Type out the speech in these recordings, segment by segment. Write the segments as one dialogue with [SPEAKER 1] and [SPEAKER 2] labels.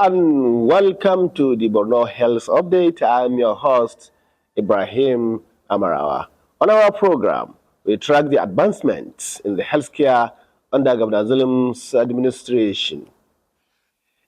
[SPEAKER 1] and welcome to the Borno Health Update. I'm your host, Ibrahim Amarawa. On our program, we track the advancements in the healthcare under Governor Zulum's administration.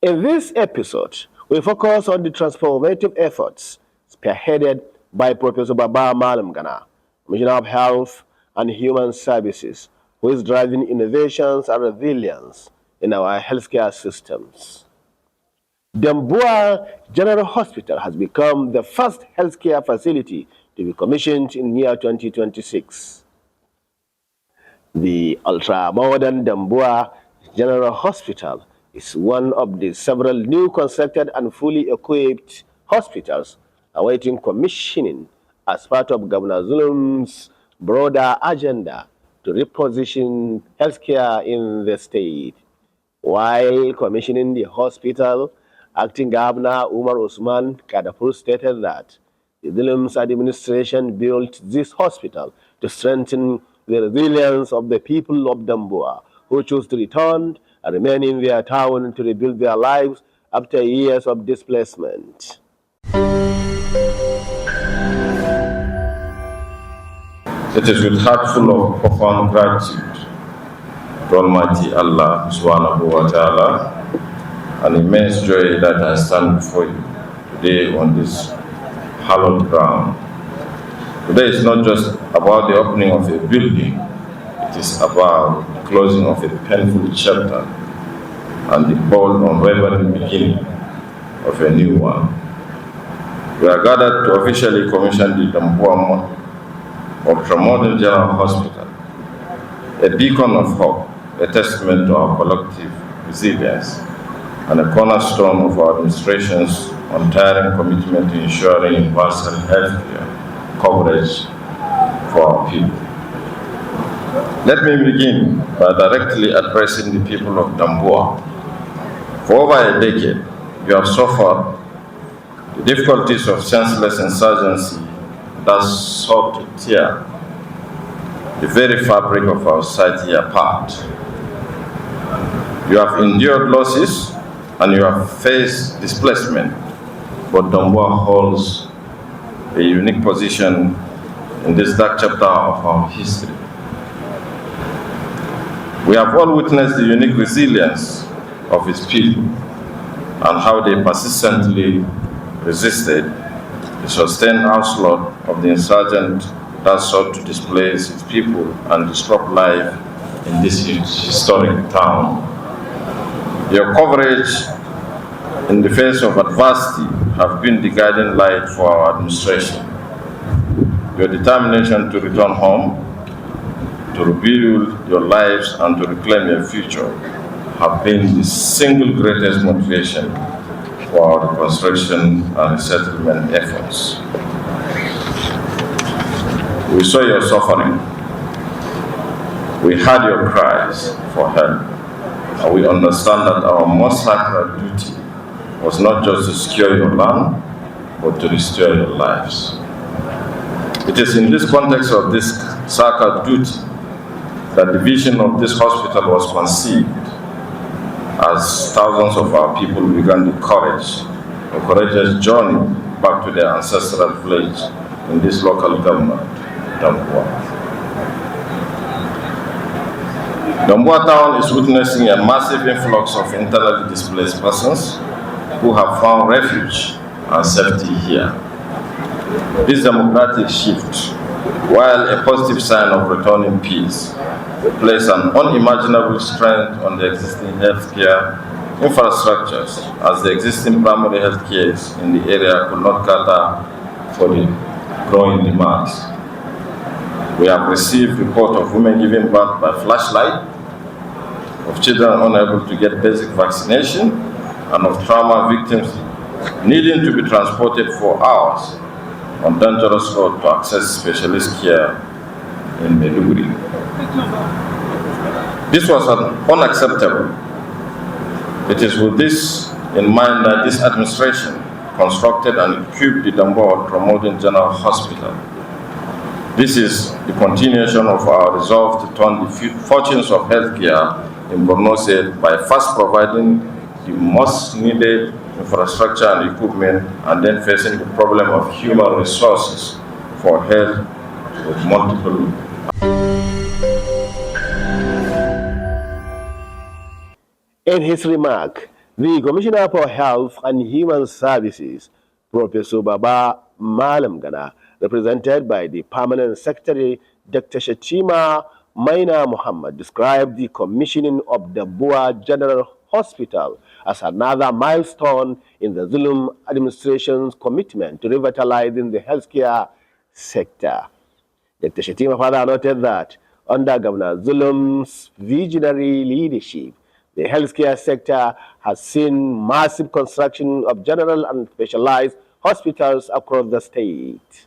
[SPEAKER 1] In this episode, we focus on the transformative efforts spearheaded by Professor Baba Malam Gana, Commissioner of Health and Human Services, who is driving innovations and resilience in our healthcare systems. Damboa General Hospital has become the first healthcare facility to be commissioned in year 2026. The ultra-modern Damboa General Hospital is one of the several new constructed and fully equipped hospitals awaiting commissioning as part of Governor Zulum's broader agenda to reposition healthcare in the state. While commissioning the hospital, Acting Governor Umar Usman Kadapur stated that the Zulum's administration built this hospital to strengthen the resilience of the people of Damboa, who choose to return and remain in their town to rebuild their lives after years of displacement.
[SPEAKER 2] It is with heart full of profound gratitude to Almighty Allah subhanahu wa ta'ala, an immense joy that I stand before you today on this hallowed ground. Today is not just about the opening of a building, it is about the closing of a painful chapter and the bold, unwavering beginning of a new one. We are gathered to officially commission the Damboa Ultramodern General Hospital, a beacon of hope, a testament to our collective resilience, and a cornerstone of our administration's untiring commitment to ensuring universal health care coverage for our people. Let me begin by directly addressing the people of Damboa. For over a decade, you have suffered the difficulties of senseless insurgency that sought to tear the very fabric of our society apart. You have endured losses and you have faced displacement, but Damboa holds a unique position in this dark chapter of our history. We have all witnessed the unique resilience of its people and how they persistently resisted the sustained onslaught of the insurgent that sought to displace its people and disrupt life in this historic town. Your coverage in the face of adversity have been the guiding light for our administration. Your determination to return home, to rebuild your lives and to reclaim your future have been the single greatest motivation for our reconstruction and resettlement efforts. We saw your suffering. We heard your cries for help. And we understand that our most sacred duty was not just to secure your land, but to restore your lives. It is in this context of this sacred duty that the vision of this hospital was conceived, as thousands of our people began the courageous journey back to their ancestral village in this local government, Damboa. Damboa town is witnessing a massive influx of internally displaced persons who have found refuge and safety here. This democratic shift, while a positive sign of returning peace, place an unimaginable strength on the existing healthcare infrastructures, as the existing primary health care in the area could not cater for the growing demands. We have received reports of women giving birth by flashlight, of children unable to get basic vaccination, and of trauma victims needing to be transported for hours on dangerous road to access specialist care in Maiduguri. This was unacceptable. It is with this in mind that this administration constructed and equipped the Damboa Ultramodern General Hospital. This is the continuation of our resolve to turn the fortunes of healthcare in Borno State by first providing the most needed infrastructure and equipment, and then facing the problem of human resources for health with multiple.
[SPEAKER 1] In his remark, the Commissioner for Health and Human Services, Professor Baba Malam Gana, represented by the Permanent Secretary, Dr. Shatima Maina Muhammad, described the commissioning of the Damboa General Hospital as another milestone in the Zulum administration's commitment to revitalizing the healthcare sector. Dr. Shatima further noted that under Governor Zulum's visionary leadership, the healthcare sector has seen massive construction of general and specialized hospitals across the state.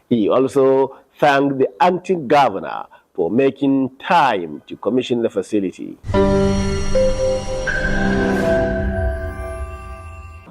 [SPEAKER 1] He also thanked the acting governor for making time to commission the facility.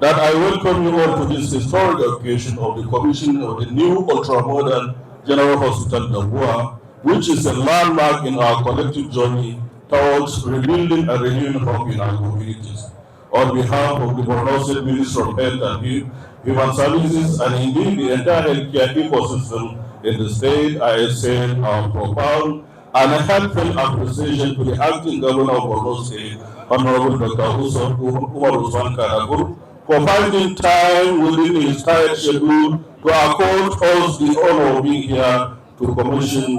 [SPEAKER 3] That I welcome you all to this historic occasion of the commissioning of the new ultra-modern General Hospital Damboa, which is a landmark in our collective journey towards rebuilding and renewing hope in our communities. On behalf of the Borno State Ministry of Health and Human Services, and indeed the entire healthcare ecosystem in the state, I extend our profound and heartfelt appreciation to the acting governor of Borno State, Honorable Dr. Umar Usman Karagur, for finding time within his tight schedule to accord us the honor of being here to commission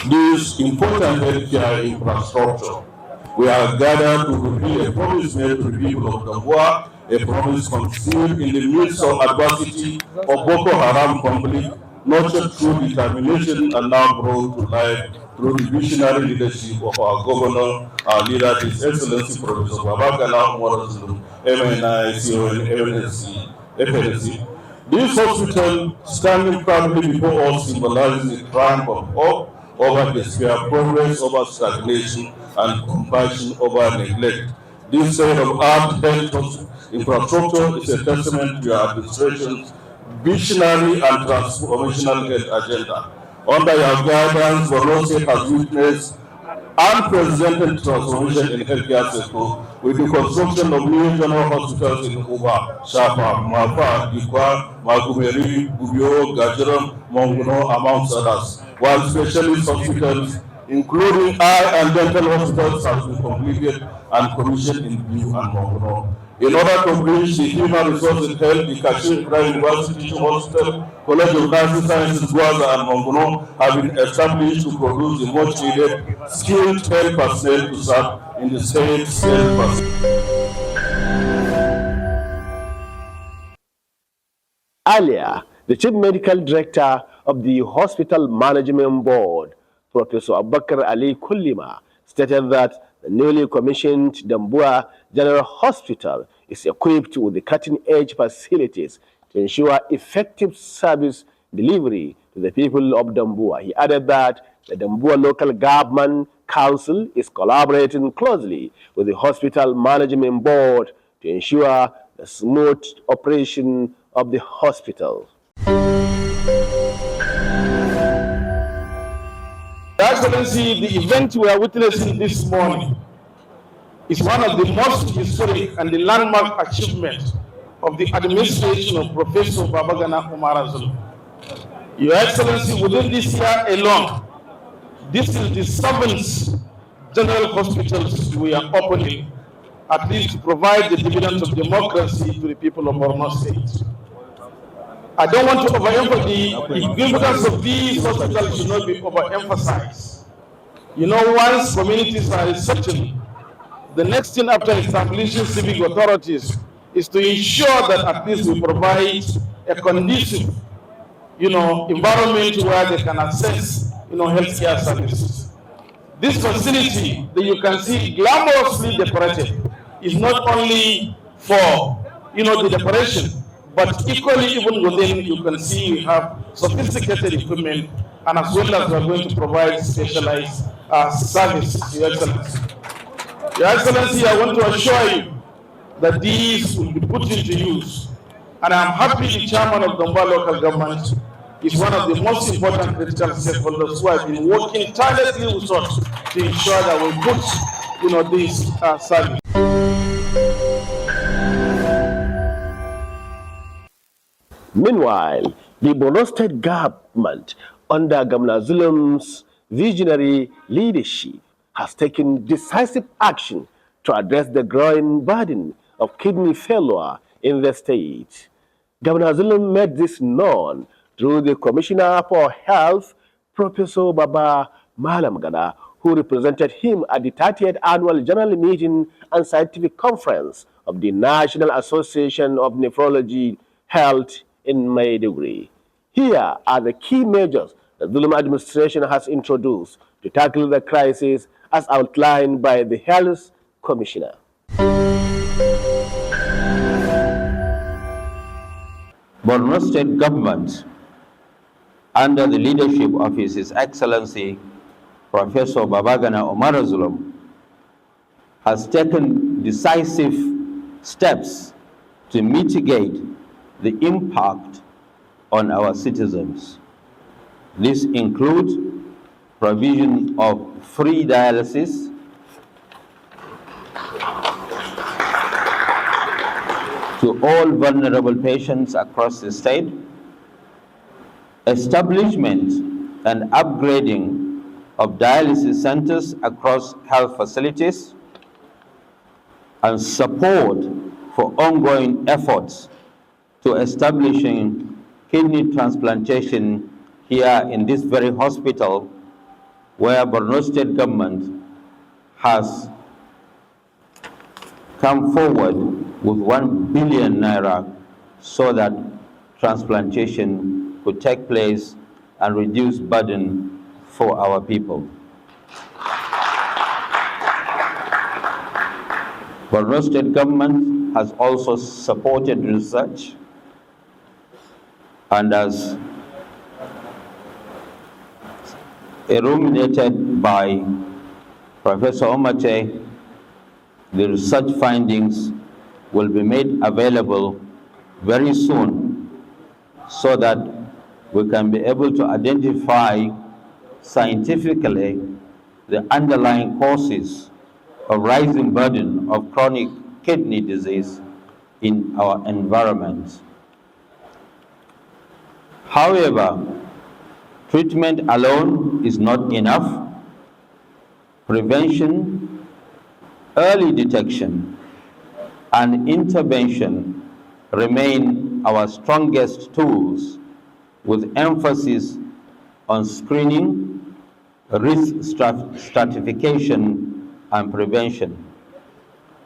[SPEAKER 3] this important healthcare infrastructure. We are gathered to fulfill a promise made to the people of Damboa, a promise conceived in the midst of adversity of Boko Haram conflict, nurtured through determination and now brought to life through the visionary leadership of our governor, our leader, His Excellency Professor Babagana Zulum, MNI, FNC. This hospital, standing proudly before us, symbolizes the triumph of hope over despair, progress over stagnation, and compassion over neglect. This state-of-art health infrastructure is a testament to your administration's visionary and transformational health agenda. Under your guidance, Borno State has witnessed unprecedented transformation in healthcare sector with the construction of new general hospitals in Uba, Shafa, Mafa, Dikwa, Magumeri, Gubio, Gajeram, Monguno, amongst others, while specialist hospitals, including eye and dental hospitals, have been completed and commissioned in Biu and Monguno. In order to bridge the human resource in health, the Kashmir University Teaching Hospital, College of Nursing Sciences, Gwaza and Monguno have been established to produce the much needed skilled health personnel to serve in the state's health personnel.
[SPEAKER 1] Earlier, the Chief Medical Director of the Hospital Management Board, Professor Abubakar Ali Kullima, stated that the newly commissioned Damboa General Hospital is equipped with the cutting-edge facilities to ensure effective service delivery to the people of Damboa. He added that the Damboa Local Government Council is collaborating closely with the Hospital Management Board to ensure the smooth operation of the hospital.
[SPEAKER 4] Excellency, the event we are witnessing this morning is one of the most historic and the landmark achievements of the administration of Professor Babagana Umar Zulum. Your Excellency, within this year alone, this is the 7th general hospitals we are opening, at least to provide the dividends of democracy to the people of Borno State. I don't want to overemphasize the importance of these hospitals should not be overemphasized. You know, once communities are resettling, the next thing after establishing civic authorities is to ensure that at least we provide a conducive, environment where they can access, healthcare services. This facility that you can see glamorously decorated is not only for, the decoration, but equally, even within, you can see we have sophisticated equipment, and as well as we are going to provide specialized service, Your Excellency. Your Excellency, I want to assure you that these will be put into use, and I am happy the chairman of Damboa local government is one of the most important critical stakeholders who have been working tirelessly with us to ensure that we put, this service.
[SPEAKER 1] Meanwhile, the Borno State government, under Governor Zulum's visionary leadership, has taken decisive action to address the growing burden of kidney failure in the state. Governor Zulum made this known through the Commissioner for Health, Professor Baba Malamgana, who represented him at the 30th Annual General Meeting and Scientific Conference of the National Association of Nephrology Health in Maiduguri. Here are the key measures the Zulum administration has introduced to tackle the crisis as outlined by the Health Commissioner.
[SPEAKER 5] Borno State government, under the leadership of His Excellency Professor Babagana Omar Zulum, has taken decisive steps to mitigate the impact on our citizens. This includes provision of free dialysis, to all vulnerable patients across the state, establishment and upgrading of dialysis centers across health facilities, and support for ongoing efforts to establishing kidney transplantation here in this very hospital, where Borno State government has come forward with 1 billion naira so that transplantation could take place and reduce burden for our people. Borno State government has also supported research and as illuminated by Professor Omate, the research findings will be made available very soon so that we can be able to identify scientifically the underlying causes of rising burden of chronic kidney disease in our environment. However, treatment alone is not enough. Prevention, early detection, and intervention remain our strongest tools, with emphasis on screening, risk stratification, and prevention.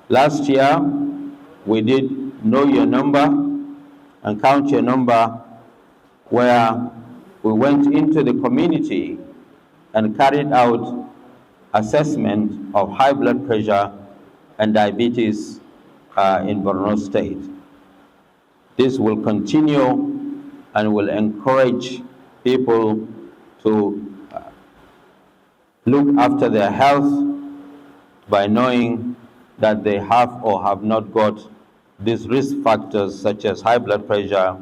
[SPEAKER 5] Last year, we did Know Your Number and Count Your Number, where we went into the community and carried out assessment of high blood pressure and diabetes in Borno State. This will continue and will encourage people to look after their health by knowing that they have or have not got these risk factors such as high blood pressure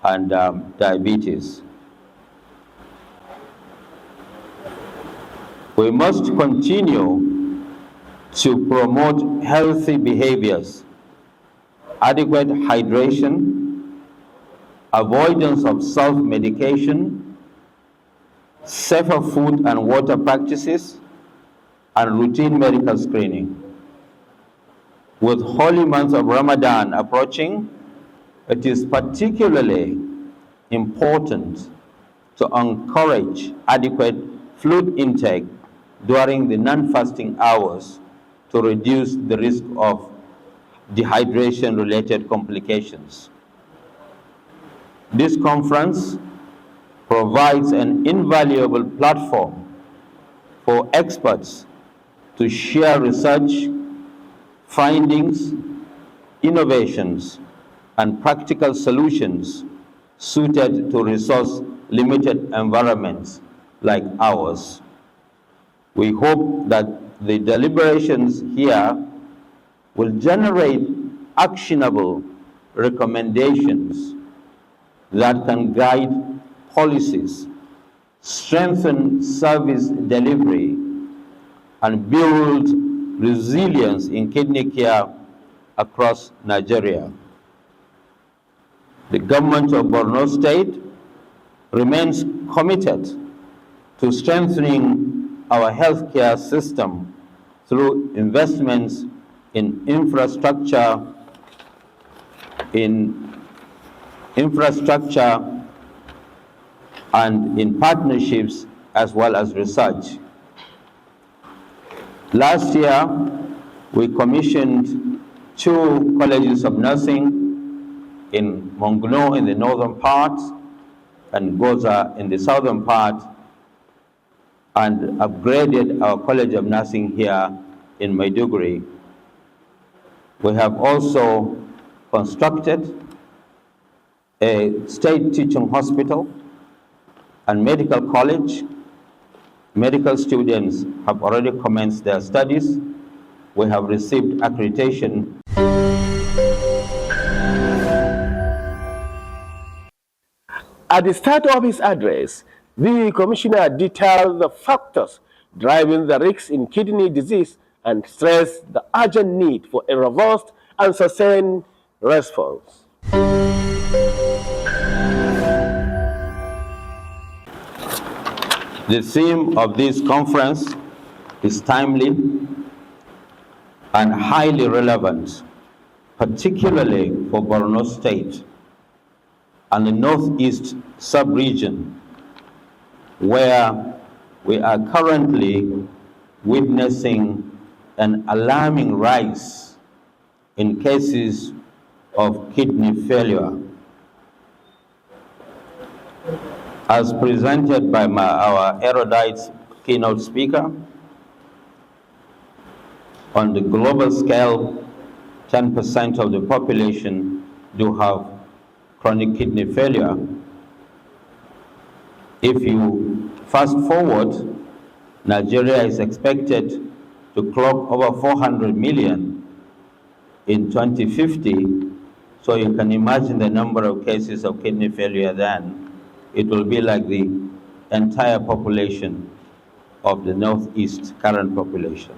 [SPEAKER 5] and diabetes. We must continue to promote healthy behaviors, adequate hydration, avoidance of self-medication, safer food and water practices, and routine medical screening. With holy month of Ramadan approaching, it is particularly important to encourage adequate fluid intake during the non-fasting hours to reduce the risk of dehydration-related complications. This conference provides an invaluable platform for experts to share research, findings, innovations, and practical solutions suited to resource-limited environments like ours. We hope that the deliberations here will generate actionable recommendations that can guide policies, strengthen service delivery, and build resilience in kidney care across Nigeria. The government of Borno State remains committed to strengthening our healthcare system through investments in infrastructure and in partnerships as well as research. Last year, we commissioned 2 colleges of nursing in Mongno in the northern part and Goza in the southern part, and upgraded our College of Nursing here in Maiduguri. We have also constructed a state teaching hospital and medical college. Medical students have already commenced their studies. We have received accreditation.
[SPEAKER 1] At the start of his address, the commissioner detailed the factors driving the risks in kidney disease and stressed the urgent need for a robust and sustained response.
[SPEAKER 5] The theme of this conference is timely and highly relevant, particularly for Borno State and the Northeast sub-region, where we are currently witnessing an alarming rise in cases of kidney failure. As presented by our erudite keynote speaker, on the global scale, 10% of the population do have chronic kidney failure. If you fast forward, Nigeria is expected to clock over 400 million in 2050, so you can imagine the number of cases of kidney failure then. It will be like the entire population of the Northeast current population.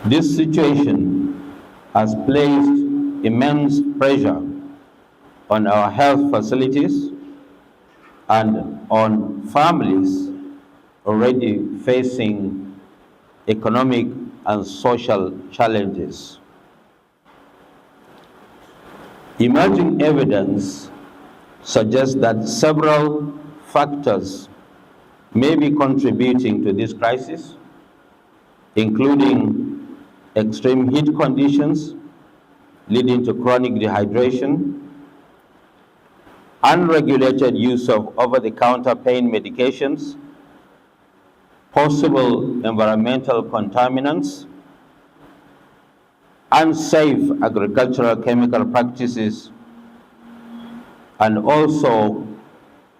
[SPEAKER 5] This situation has placed immense pressure on our health facilities and on families already facing economic and social challenges. Emerging evidence suggests that several factors may be contributing to this crisis, including extreme heat conditions leading to chronic dehydration, unregulated use of over-the-counter pain medications, possible environmental contaminants, unsafe agricultural chemical practices, and also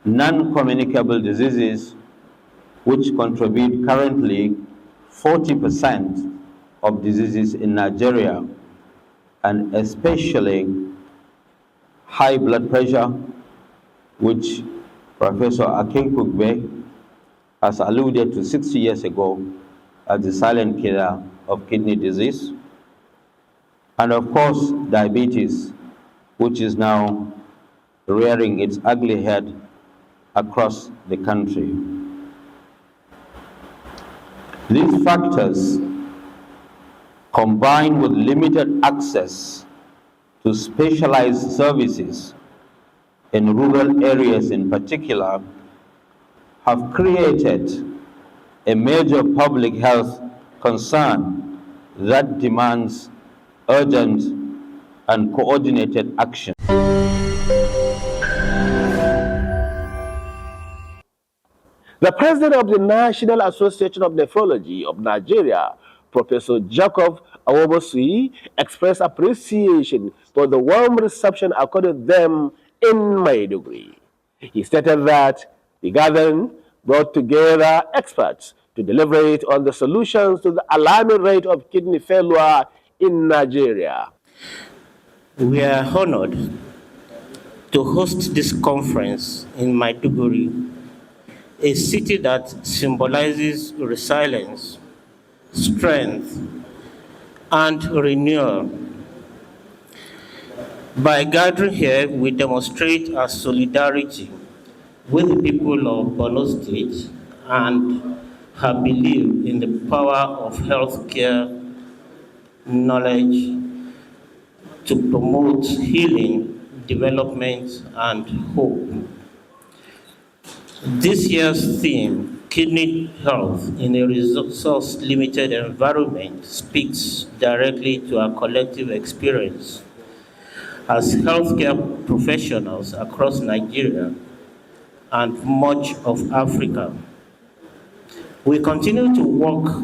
[SPEAKER 5] non-communicable diseases, which contribute currently 40% of diseases in Nigeria, and especially high blood pressure, which Professor Akinkugbe has alluded to 60 years ago as the silent killer of kidney disease, and of course diabetes, which is now rearing its ugly head across the country. These factors, combined with limited access to specialized services in rural areas in particular, have created a major public health concern that demands urgent and coordinated action.
[SPEAKER 1] The president of the National Association of Nephrology of Nigeria, Professor Jacob Awobosui, expressed appreciation for the warm reception accorded them in Maiduguri. He stated that the gathering brought together experts to deliberate on the solutions to the alarming rate of kidney failure in Nigeria.
[SPEAKER 6] We are honored to host this conference in Maiduguri, a city that symbolizes resilience, strength, and renewal. By gathering here, we demonstrate our solidarity with the people of Borno State and her belief in the power of healthcare knowledge to promote healing, development, and hope. This year's theme, Kidney Health in a Resource Limited Environment, speaks directly to our collective experience as healthcare professionals across Nigeria and much of Africa. We continue to work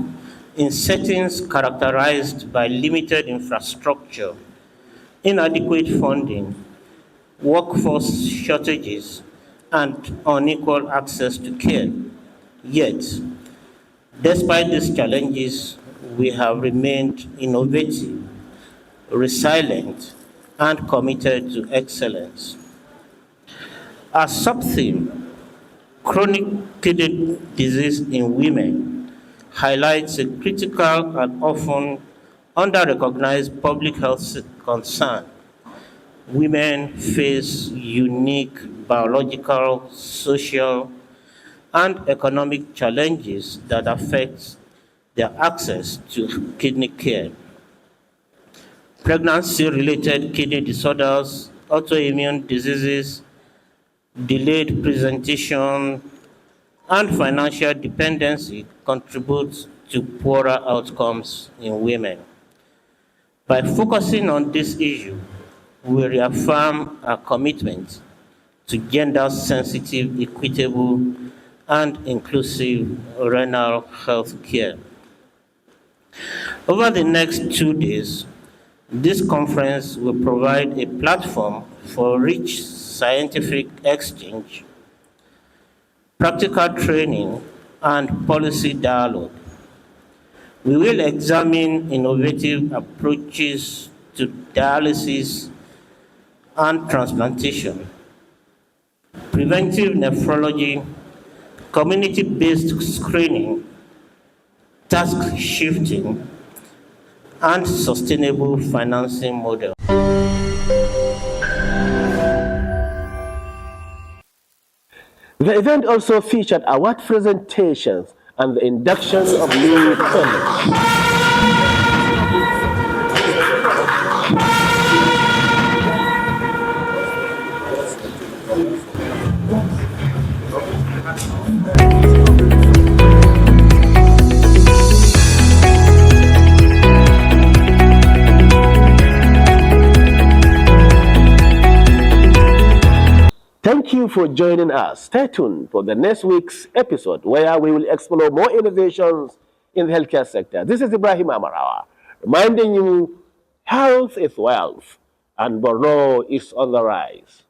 [SPEAKER 6] in settings characterized by limited infrastructure, inadequate funding, workforce shortages, and unequal access to care. Yet, despite these challenges, we have remained innovative, resilient, and committed to excellence. Our sub-theme, chronic kidney disease in women, highlights a critical and often under-recognized public health concern. Women face unique biological, social, and economic challenges that affect their access to kidney care. Pregnancy-related kidney disorders, autoimmune diseases, delayed presentation, and financial dependency contribute to poorer outcomes in women. By focusing on this issue, we reaffirm our commitment to gender-sensitive, equitable, and inclusive renal health care. Over the next 2 days, this conference will provide a platform for rich scientific exchange, practical training, and policy dialogue. We will examine innovative approaches to dialysis and transplantation, preventive nephrology, community-based screening, task shifting, and sustainable financing model.
[SPEAKER 1] The event also featured award presentations and the induction of new fellows. Thank you for joining us. Stay tuned for the next week's episode where we will explore more innovations in the healthcare sector. This is Ibrahim Amarawa, reminding you health is wealth and Borno is on the rise.